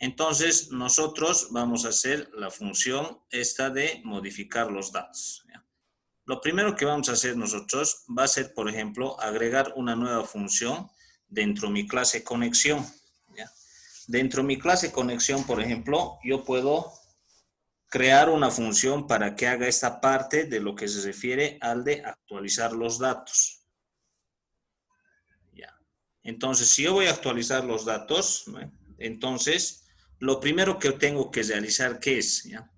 Entonces, nosotros vamos a hacer la función esta de modificar los datos. ¿Ya? Lo primero que vamos a hacer nosotros va a ser, por ejemplo, agregar una nueva función dentro de mi clase conexión. ¿Ya? Dentro de mi clase conexión, por ejemplo, yo puedo crear una función para que haga esta parte de lo que se refiere al de actualizar los datos. ¿Ya? Entonces, si yo voy a actualizar los datos, ¿no? Entonces, lo primero que tengo que realizar, ¿qué es? ¿Ya?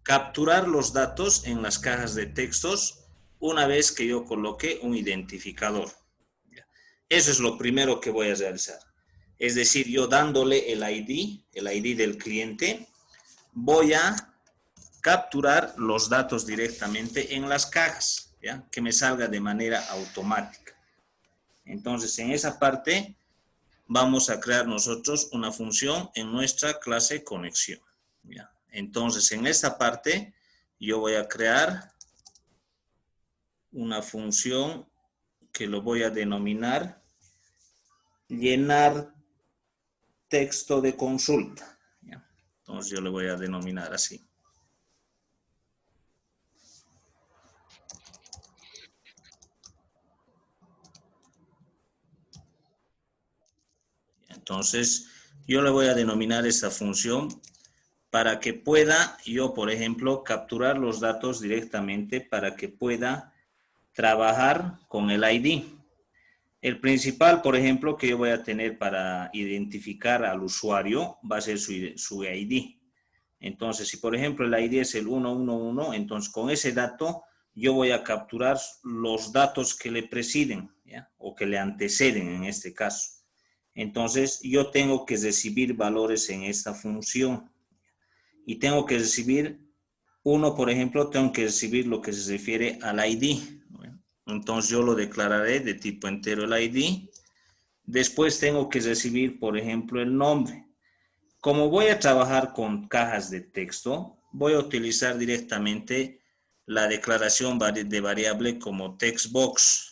Capturar los datos en las cajas de textos una vez que yo coloque un identificador. ¿Ya? Eso es lo primero que voy a realizar. Es decir, yo dándole el ID del cliente, voy a capturar los datos directamente en las cajas, ¿ya? Que me salga de manera automática. Entonces, en esa parte vamos a crear nosotros una función en nuestra clase conexión. ¿Ya? Entonces, en esta parte yo voy a crear una función que lo voy a denominar llenar texto de consulta. ¿Ya? Entonces, yo le voy a denominar así. Entonces, yo le voy a denominar esta función para que pueda yo, por ejemplo, capturar los datos directamente para que pueda trabajar con el ID. El principal, por ejemplo, que yo voy a tener para identificar al usuario va a ser su ID. Entonces, si por ejemplo el ID es el 111, entonces con ese dato yo voy a capturar los datos que le preceden, ¿ya? O que le anteceden en este caso. Entonces, yo tengo que recibir valores en esta función. Y tengo que recibir uno, por ejemplo, tengo que recibir lo que se refiere al ID. Entonces, yo lo declararé de tipo entero el ID. Después tengo que recibir, por ejemplo, el nombre. Como voy a trabajar con cajas de texto, voy a utilizar directamente la declaración de variable como textbox.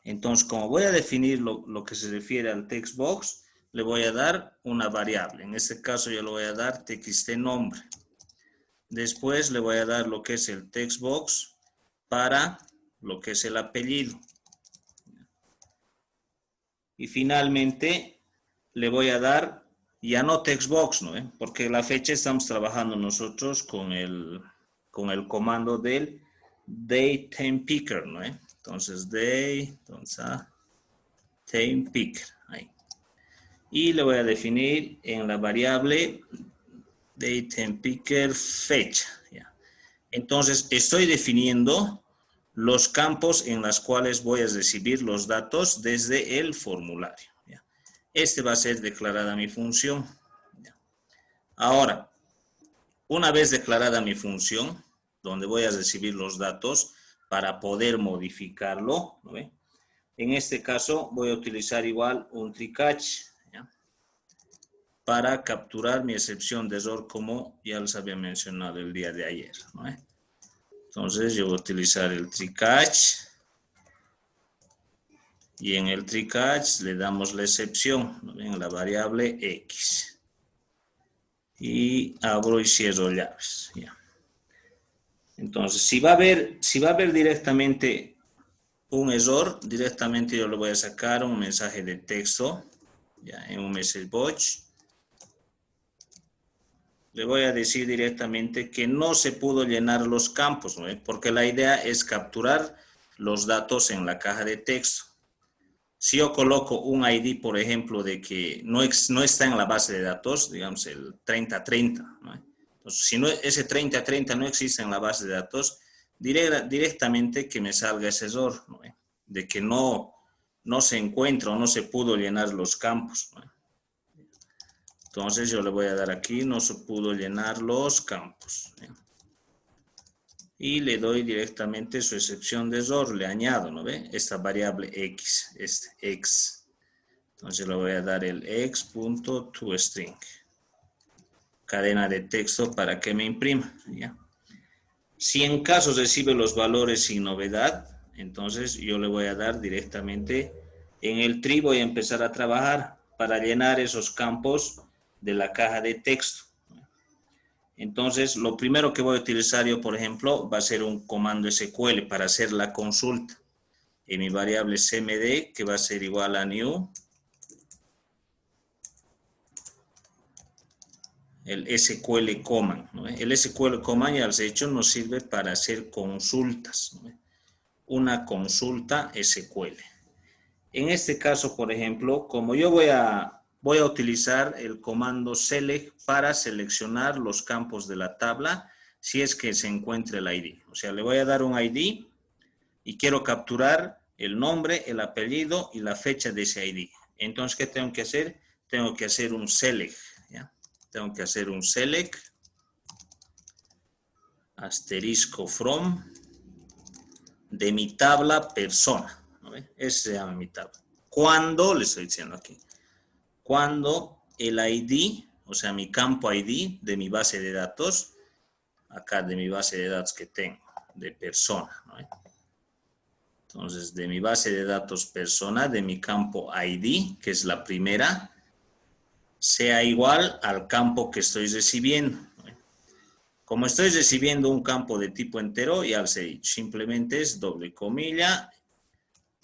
Entonces, como voy a definir lo que se refiere al textbox, le voy a dar una variable. En este caso yo le voy a dar txt nombre. Después le voy a dar lo que es el textbox para lo que es el apellido. Y finalmente le voy a dar ya no textbox, ¿no? Porque la fecha estamos trabajando nosotros con el comando del DateTimePicker, ¿no? Entonces, DateTimePicker, ahí. Y le voy a definir en la variable DateTimePicker fecha, ¿ya? Entonces, estoy definiendo los campos en los cuales voy a recibir los datos desde el formulario, ¿ya? Este va a ser declarada mi función, ¿ya? Ahora, una vez declarada mi función, donde voy a recibir los datos para poder modificarlo, ¿no ve? En este caso voy a utilizar igual un try catch, ¿ya? Para capturar mi excepción de error como ya les había mencionado el día de ayer, ¿no? Entonces yo voy a utilizar el try catch y en el try catch le damos la excepción, ¿no? En la variable X. Y abro y cierro llaves, ¿ya? Entonces, si va a haber directamente un error, directamente yo le voy a sacar un mensaje de texto, ya, en un message box. Le voy a decir directamente que no se pudo llenar los campos, ¿no? Porque la idea es capturar los datos en la caja de texto. Si yo coloco un ID, por ejemplo, de que no está en la base de datos, digamos el 3030, ¿no? Entonces, si ese 3030 no existe en la base de datos, directamente que me salga ese error, ¿no? De que no se encuentra o no se pudo llenar los campos, ¿no? Entonces yo le voy a dar aquí, no se pudo llenar los campos, ¿no? Y le doy directamente su excepción de error, le añado, ¿no ve? Esta variable X, X. Entonces le voy a dar el X.toString. Cadena de texto para que me imprima, ¿ya? Si en caso recibe los valores sin novedad, entonces yo le voy a dar directamente en el tree, voy a empezar a trabajar para llenar esos campos de la caja de texto. Entonces, lo primero que voy a utilizar yo, por ejemplo, va a ser un comando SQL para hacer la consulta en mi variable cmd, que va a ser igual a new, el SQL command, ¿no? El SQL command, ya les he dicho, nos sirve para hacer consultas, ¿no? Una consulta SQL. En este caso, por ejemplo, como yo voy a utilizar el comando select para seleccionar los campos de la tabla si es que se encuentra el ID. O sea, le voy a dar un ID y quiero capturar el nombre, el apellido y la fecha de ese ID. Entonces, ¿qué tengo que hacer? Tengo que hacer un select, ¿ya? Tengo que hacer un select asterisco from de mi tabla persona, ¿no ve? Ese se llama mi tabla. Cuando, le estoy diciendo aquí, cuando el ID, o sea, mi campo ID de mi base de datos, acá de mi base de datos que tengo, de persona, ¿no? Entonces, de mi base de datos persona, de mi campo ID, que es la primera, sea igual al campo que estoy recibiendo. Como estoy recibiendo un campo de tipo entero, ya les he dicho, simplemente es doble comilla,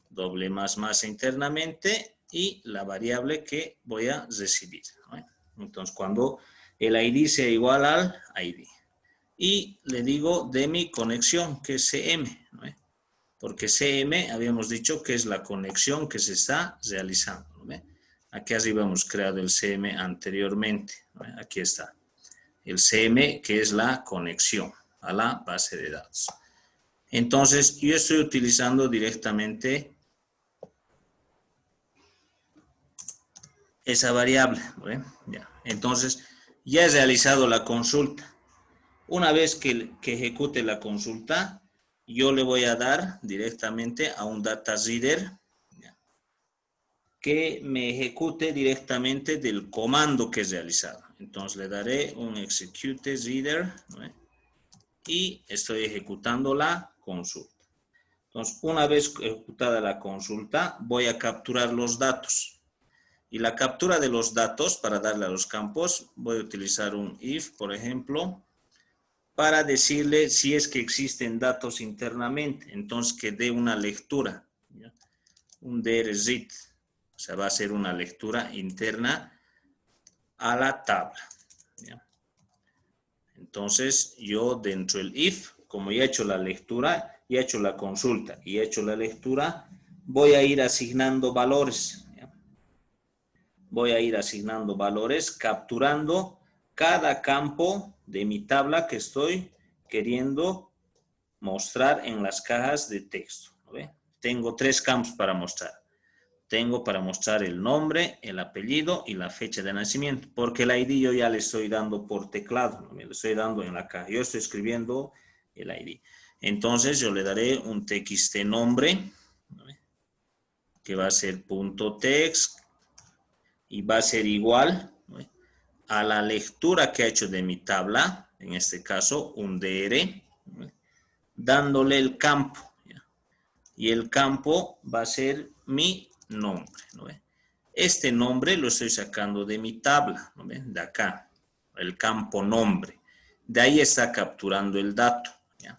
doble más internamente y la variable que voy a recibir, ¿no? Entonces, cuando el ID sea igual al ID. Y le digo de mi conexión, que es CM, ¿no? Porque CM habíamos dicho que es la conexión que se está realizando, ¿no? Aquí arriba hemos creado el CM anteriormente, ¿no? Aquí está. El CM, que es la conexión a la base de datos. Entonces, yo estoy utilizando directamente esa variable, ¿no? Ya. Entonces, ya he realizado la consulta. Una vez que ejecute la consulta, yo le voy a dar directamente a un data reader que me ejecute directamente del comando que he realizado. Entonces le daré un execute reader, ¿no? Y estoy ejecutando la consulta. Entonces, una vez ejecutada la consulta, voy a capturar los datos. Y la captura de los datos, para darle a los campos, voy a utilizar un if, por ejemplo, para decirle si es que existen datos internamente. Entonces, que dé una lectura, ¿ya? Un drread. O sea, va a ser una lectura interna a la tabla, ¿ya? Entonces, yo dentro del if, como ya he hecho la lectura, ya he hecho la consulta y he hecho la lectura, voy a ir asignando valores, ¿ya? Voy a ir asignando valores, capturando cada campo de mi tabla que estoy queriendo mostrar en las cajas de texto, ¿no ve? Tengo 3 campos para mostrar. Tengo para mostrar el nombre, el apellido y la fecha de nacimiento, porque el ID yo ya le estoy dando por teclado, ¿no? Me lo estoy dando en la caja. Yo estoy escribiendo el ID. Entonces yo le daré un txt nombre, ¿no? Que va a ser .text y va a ser igual, ¿no? A la lectura que ha hecho de mi tabla, en este caso un dr, ¿no? Dándole el campo, ¿ya? Y el campo va a ser mi nombre, ¿no ve? Este nombre lo estoy sacando de mi tabla, ¿no ve? De acá, el campo nombre. De ahí está capturando el dato, ¿ya?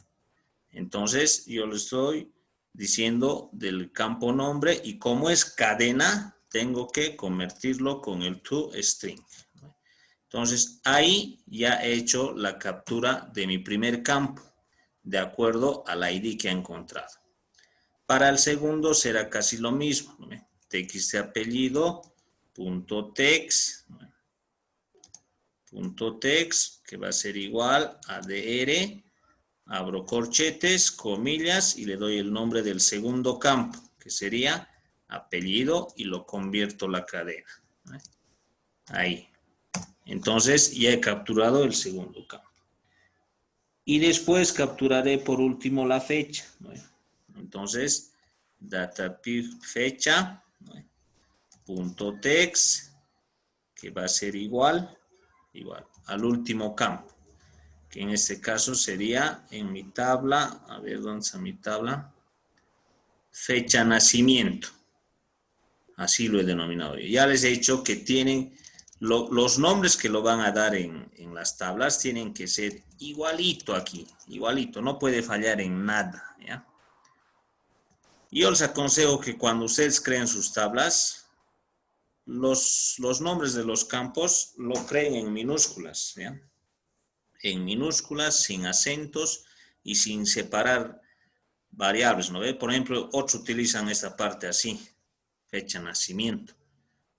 Entonces, yo le estoy diciendo del campo nombre y como es cadena, tengo que convertirlo con el toString, ¿no? Entonces, ahí ya he hecho la captura de mi primer campo, de acuerdo al ID que he encontrado. Para el segundo será casi lo mismo, ¿no? Txt apellido, .text, ¿no? .text, que va a ser igual a dr, abro corchetes, comillas, y le doy el nombre del segundo campo, que sería apellido, y lo convierto a la cadena, ¿no? Ahí. Entonces, ya he capturado el segundo campo. Y después capturaré por último la fecha, ¿no? Entonces, data fecha, ¿no? .text, que va a ser igual al último campo, que en este caso sería en mi tabla, a ver dónde está mi tabla, fecha nacimiento. Así lo he denominado yo. Ya les he dicho que tienen Los nombres que lo van a dar en las tablas tienen que ser igualito aquí, igualito, no puede fallar en nada, ¿ya? Yo les aconsejo que cuando ustedes creen sus tablas, los nombres de los campos lo creen en minúsculas, ¿ya? En minúsculas, sin acentos y sin separar variables, ¿no ve? Por ejemplo, otros utilizan esta parte así, fecha de nacimiento,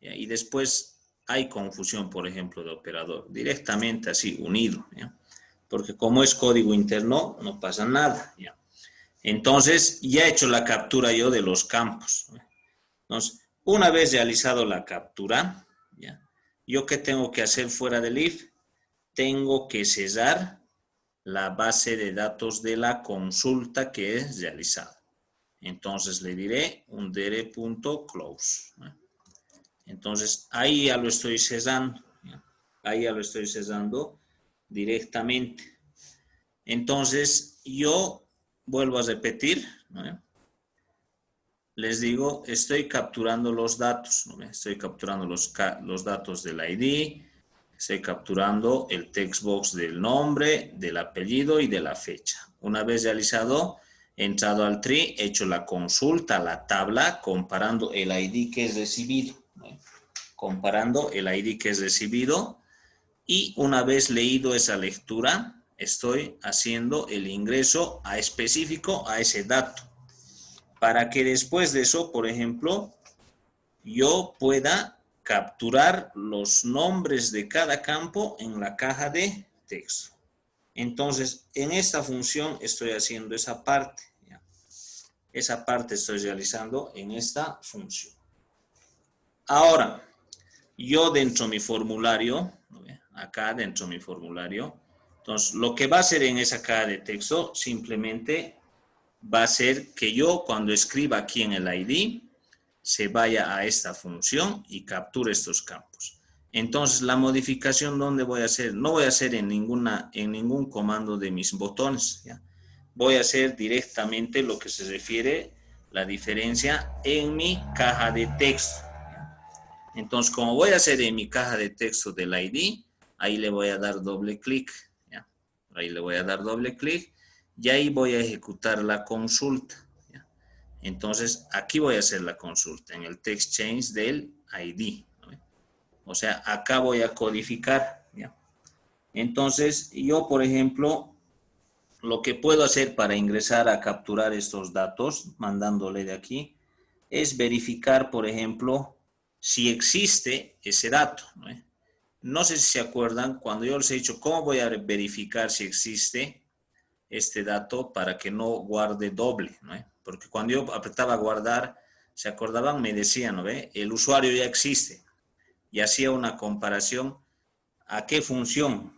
¿ya? Y después hay confusión, por ejemplo, de operador, directamente así, unido, ¿ya? Porque como es código interno, no pasa nada, ¿ya? Entonces, ya he hecho la captura yo de los campos, ¿no? Entonces, una vez realizado la captura, ¿ya? ¿Yo qué tengo que hacer fuera del if? Tengo que cesar la base de datos de la consulta que es realizada. Entonces le diré un dr.close, ¿no? Entonces ahí ya lo estoy cesando, ¿ya? Ahí ya lo estoy cesando directamente. Entonces yo vuelvo a repetir, ¿no? Les digo, estoy capturando los datos, ¿no? Estoy capturando los datos del ID, estoy capturando el textbox del nombre, del apellido y de la fecha. Una vez realizado, he entrado al tree, he hecho la consulta a la tabla comparando el ID que es recibido, ¿no? Comparando el ID que es recibido, y una vez leído esa lectura, estoy haciendo el ingreso específico a ese dato, para que después de eso, por ejemplo, yo pueda capturar los nombres de cada campo en la caja de texto. Entonces, en esta función estoy haciendo esa parte, ¿ya? Esa parte estoy realizando en esta función. Ahora, yo dentro de mi formulario, acá dentro de mi formulario, entonces lo que va a hacer en esa caja de texto simplemente va a ser que yo cuando escriba aquí en el ID, se vaya a esta función y capture estos campos. Entonces, la modificación, ¿dónde voy a hacer? No voy a hacer en ningún comando de mis botones, ¿ya? Voy a hacer directamente lo que se refiere la diferencia en mi caja de texto, ¿ya? Entonces, como voy a hacer en mi caja de texto del ID, ahí le voy a dar doble clic, ¿ya? Ahí le voy a dar doble clic y ahí voy a ejecutar la consulta, ¿ya? Entonces, aquí voy a hacer la consulta en el text change del ID, ¿no? O sea, acá voy a codificar, ¿ya? Entonces, yo, por ejemplo, lo que puedo hacer para ingresar a capturar estos datos, mandándole de aquí, es verificar, por ejemplo, si existe ese dato, ¿no? No sé si se acuerdan, cuando yo les he dicho cómo voy a verificar si existe este dato para que no guarde doble, ¿no? Porque cuando yo apretaba guardar, ¿se acordaban? Me decían, ¿no ve? El usuario ya existe. Y hacía una comparación a qué función,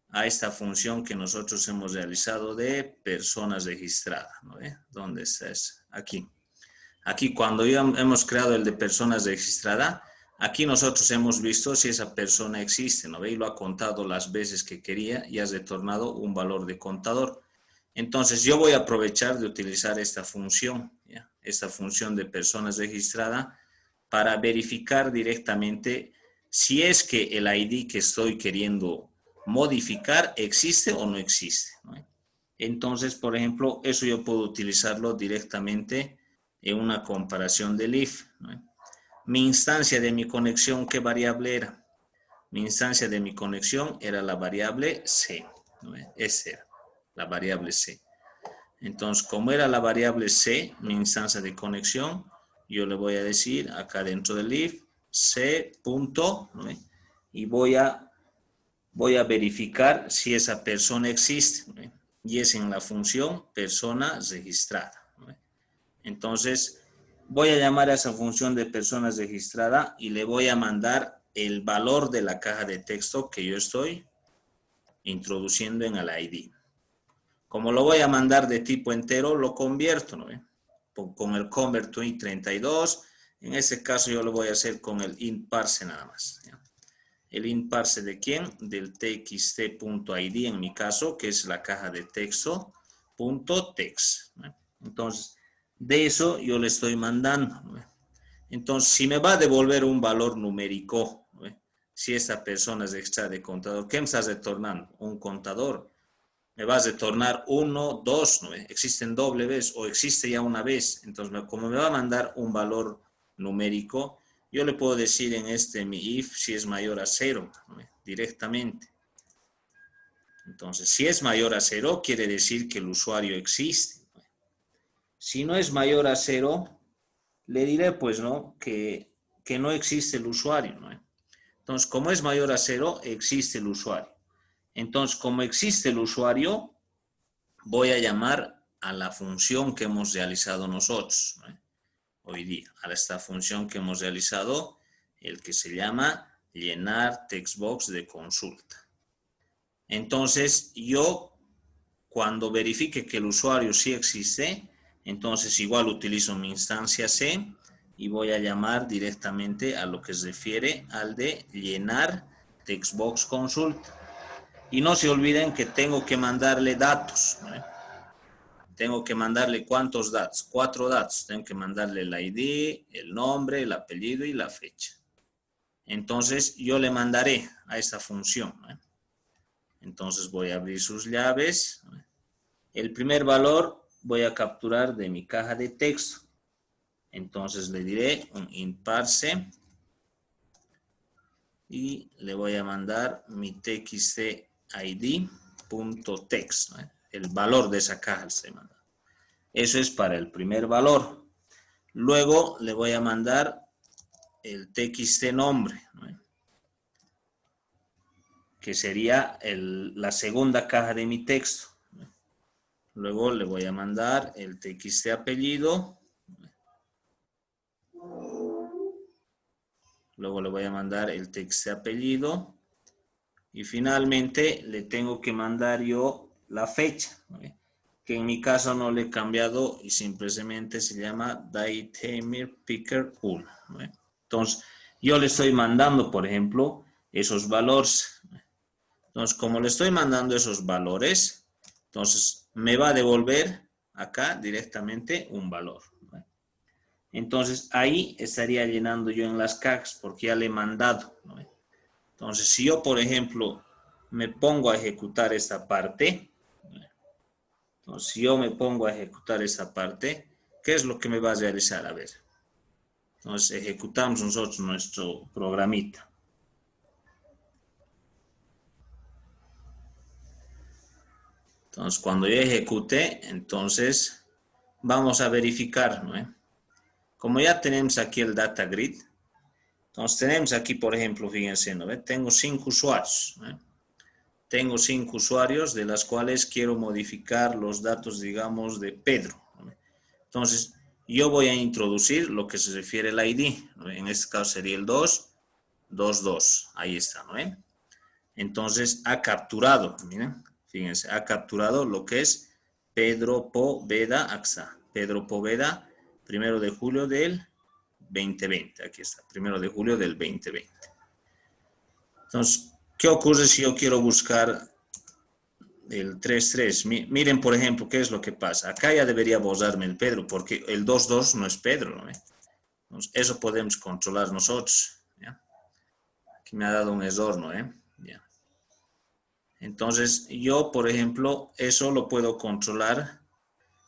a esta función que nosotros hemos realizado de personas registradas, ¿no ve? ¿Dónde está eso? Aquí. Aquí cuando ya hemos creado el de personas registradas, aquí nosotros hemos visto si esa persona existe, ¿no ve? Y lo ha contado las veces que quería y ha retornado un valor de contador. Entonces yo voy a aprovechar de utilizar esta función, ¿ya? Esta función de personas registradas para verificar directamente si es que el ID que estoy queriendo modificar existe o no existe, ¿no? Entonces, por ejemplo, eso yo puedo utilizarlo directamente en una comparación del if, ¿no? Mi instancia de mi conexión, ¿qué variable era? Mi instancia de mi conexión era la variable C, ¿no? Esa era la variable C. Entonces, como era la variable C, mi instancia de conexión, yo le voy a decir acá dentro del if, C punto, ¿no? Y voy a verificar si esa persona existe, ¿no? Y es en la función persona registrada, ¿no? Entonces, voy a llamar a esa función de personas registrada y le voy a mandar el valor de la caja de texto que yo estoy introduciendo en el ID. Como lo voy a mandar de tipo entero, lo convierto, ¿no? Con el convert to int 32. En este caso yo lo voy a hacer con el int parse nada más, ¿ya? El int parse de quién? Del txt.id en mi caso, que es la caja de texto, .text, ¿no? Entonces, de eso yo le estoy mandando, ¿no? Entonces, si me va a devolver un valor numérico, si esta persona es extra de contador, ¿qué me estás retornando? Un contador. Me vas a retornar 1, 2, ¿no? Existen doble vez o existe ya una vez. Entonces, como me va a mandar un valor numérico, yo le puedo decir en mi if si es mayor a 0, ¿no? Directamente. Entonces, si es mayor a 0, quiere decir que el usuario existe. Si no es mayor a 0, le diré, pues, ¿no? Que no existe el usuario, ¿no? Entonces, como es mayor a 0, existe el usuario. Entonces, como existe el usuario, voy a llamar a la función que hemos realizado nosotros, ¿no? Hoy día, a esta función que hemos realizado, el que se llama llenar textbox de consulta. Entonces, yo cuando verifique que el usuario sí existe, entonces igual utilizo mi instancia C y voy a llamar directamente a lo que se refiere al de llenar textbox consulta. Y no se olviden que tengo que mandarle datos, ¿no? Tengo que mandarle ¿cuántos datos? 4 datos. Tengo que mandarle el ID, el nombre, el apellido y la fecha. Entonces, yo le mandaré a esta función, ¿no? Entonces, voy a abrir sus llaves. El primer valor voy a capturar de mi caja de texto. Entonces, le diré un int parse y le voy a mandar mi txtid.text, ¿no? El valor de esa caja se manda. Eso es para el primer valor. Luego le voy a mandar el txt nombre, ¿no? Que sería la segunda caja de mi texto. Luego le voy a mandar el txt apellido. Luego le voy a mandar el txt apellido. Y finalmente le tengo que mandar yo la fecha, ¿no? Que en mi caso no le he cambiado y simplemente se llama Daytimer Picker 1, ¿no? Entonces, yo le estoy mandando, por ejemplo, esos valores. Entonces, como le estoy mandando esos valores, entonces me va a devolver acá directamente un valor, ¿no? Entonces, ahí estaría llenando yo en las cajas porque ya le he mandado, ¿no? Entonces, si yo, por ejemplo, me pongo a ejecutar esta parte, entonces, si yo me pongo a ejecutar esta parte, ¿qué es lo que me va a realizar? A ver. Entonces, ejecutamos nosotros nuestro programita. Entonces, cuando yo ejecute, entonces, vamos a verificar, ¿no? Como ya tenemos aquí el data grid, entonces tenemos aquí, por ejemplo, fíjense, ¿no? Tengo 5 usuarios, ¿no? Tengo 5 usuarios de las cuales quiero modificar los datos, digamos, de Pedro, ¿no? Entonces, yo voy a introducir lo que se refiere al ID, ¿no? En este caso sería el 222, ahí está, ¿no? Entonces, ha capturado, miren, fíjense, ha capturado lo que es Pedro Poveda AXA. Pedro Poveda, 1 de julio del 2020, aquí está, 1 de julio del 2020. Entonces, ¿qué ocurre si yo quiero buscar el 33? Miren, por ejemplo, qué es lo que pasa. Acá ya debería borrarme el Pedro, porque el 22 no es Pedro, ¿no? Entonces, eso podemos controlar nosotros, ¿ya? Aquí me ha dado un error, ¿no? Ya. Entonces, yo, por ejemplo, eso lo puedo controlar.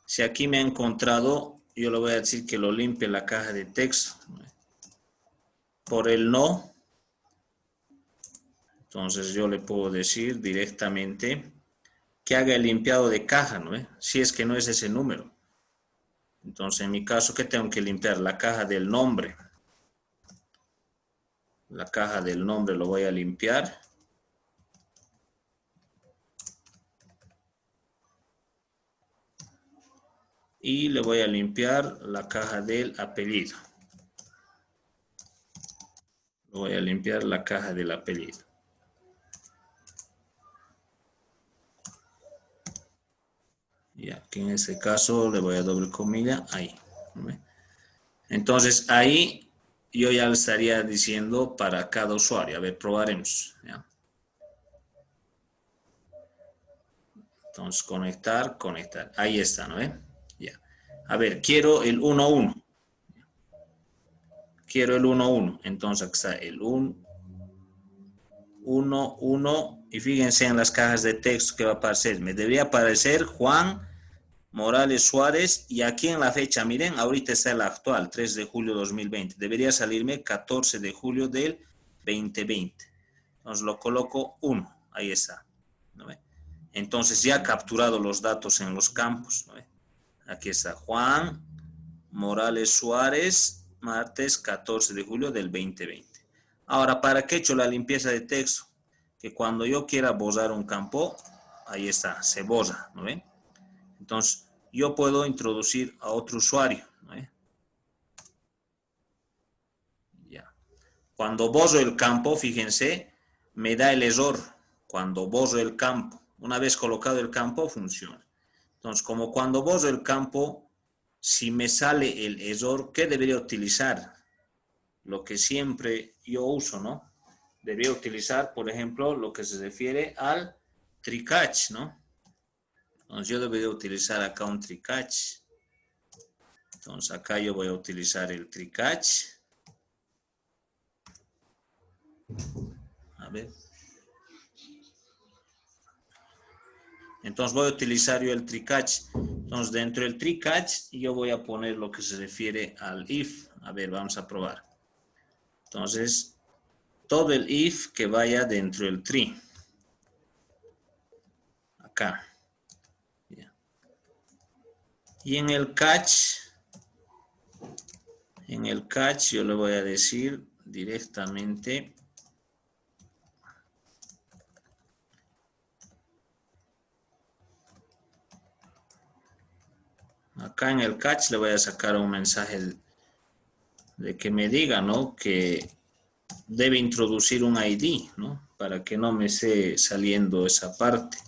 Si aquí me ha encontrado, yo le voy a decir que lo limpie la caja de texto, ¿no? Por el no, entonces yo le puedo decir directamente que haga el limpiado de caja, ¿no? Si es que no es ese número. Entonces, en mi caso, ¿qué tengo que limpiar? La caja del nombre. La caja del nombre lo voy a limpiar. Y le voy a limpiar la caja del apellido. Voy a limpiar la caja del apellido. Y aquí en este caso le voy a doble comilla ahí. Entonces ahí yo ya le estaría diciendo para cada usuario. A ver, probaremos, ¿ya? Entonces conectar, conectar. Ahí está, ¿no? Ya. A ver, quiero el 1-1. Quiero el 1-1. Entonces aquí está el 1. 1, 1, y fíjense en las cajas de texto que va a aparecer. Me debería aparecer Juan Morales Suárez, y aquí en la fecha, miren, ahorita está el actual, 3 de julio de 2020. Debería salirme 14 de julio del 2020. Entonces lo coloco 1, ahí está. ¿No ve? Entonces ya he capturado los datos en los campos. ¿No ve? Aquí está Juan Morales Suárez, martes 14 de julio del 2020. Ahora, ¿para qué he hecho la limpieza de texto? Que cuando yo quiera borrar un campo, ahí está, se borra, ¿no ven? Entonces, yo puedo introducir a otro usuario, ¿no ven? Ya. Cuando borro el campo, fíjense, me da el error. Cuando borro el campo, una vez colocado el campo, funciona. Entonces, como cuando borro el campo, si me sale el error, ¿qué debería utilizar? Lo que siempre yo uso, ¿no? Debería utilizar, por ejemplo, lo que se refiere al try-catch, ¿no? Entonces yo debería utilizar acá un try-catch. Entonces acá yo voy a utilizar el try-catch. A ver. Entonces voy a utilizar yo el try-catch. Entonces dentro del try-catch yo voy a poner lo que se refiere al if. A ver, vamos a probar. Entonces, todo el if que vaya dentro del tree. Acá. Y en el catch yo le voy a decir directamente acá en el catch le voy a sacar un mensaje de que me diga, ¿no? Que debe introducir un ID, ¿no? Para que no me esté saliendo esa parte.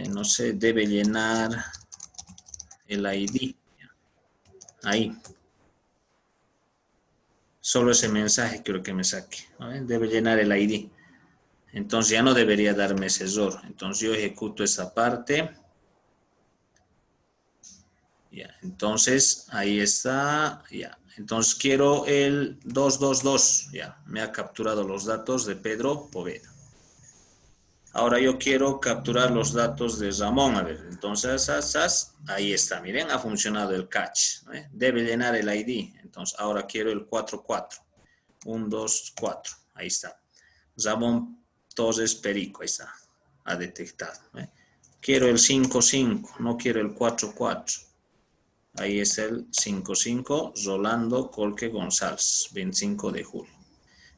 No sé, debe llenar el ID. Ahí. Solo ese mensaje quiero que me saque. ¿No? Debe llenar el ID. Entonces ya no debería darme ese error. Entonces yo ejecuto esta parte. Ya, entonces ahí está. Ya. Entonces quiero el 222. Ya, me ha capturado los datos de Pedro Poveda. Ahora yo quiero capturar los datos de Ramón. A ver, entonces, ahí está. Miren, ha funcionado el catch. ¿Eh? Debe llenar el ID. Entonces, ahora quiero el 44. 1, 2, 4. Ahí está. Ramón Torres Perico. Ahí está. Ha detectado. ¿Eh? Quiero el 55. No quiero el 44. Ahí es el 55. Rolando Colque González. 25 de julio.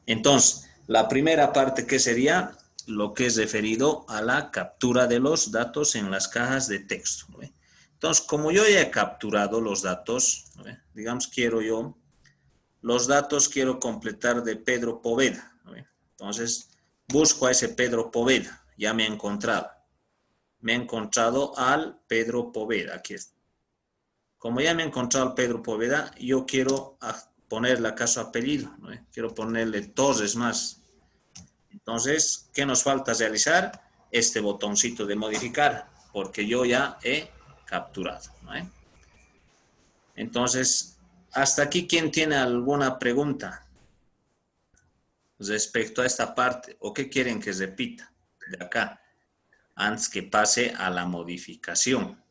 Entonces, la primera parte, ¿qué sería? Lo que es referido a la captura de los datos en las cajas de texto. ¿No? Entonces, como yo ya he capturado los datos, ¿no? Digamos, los datos quiero completar de Pedro Poveda. ¿No? Entonces, busco a ese Pedro Poveda. Ya me he encontrado. Me he encontrado al Pedro Poveda. Aquí está. Como ya me he encontrado al Pedro Poveda, yo quiero ponerle acaso apellido. ¿No? Quiero ponerle Torres más. Entonces, ¿qué nos falta realizar? Este botoncito de modificar, porque yo ya he capturado. ¿No? Entonces, hasta aquí, ¿quién tiene alguna pregunta respecto a esta parte? ¿O qué quieren que repita de acá? Antes que pase a la modificación.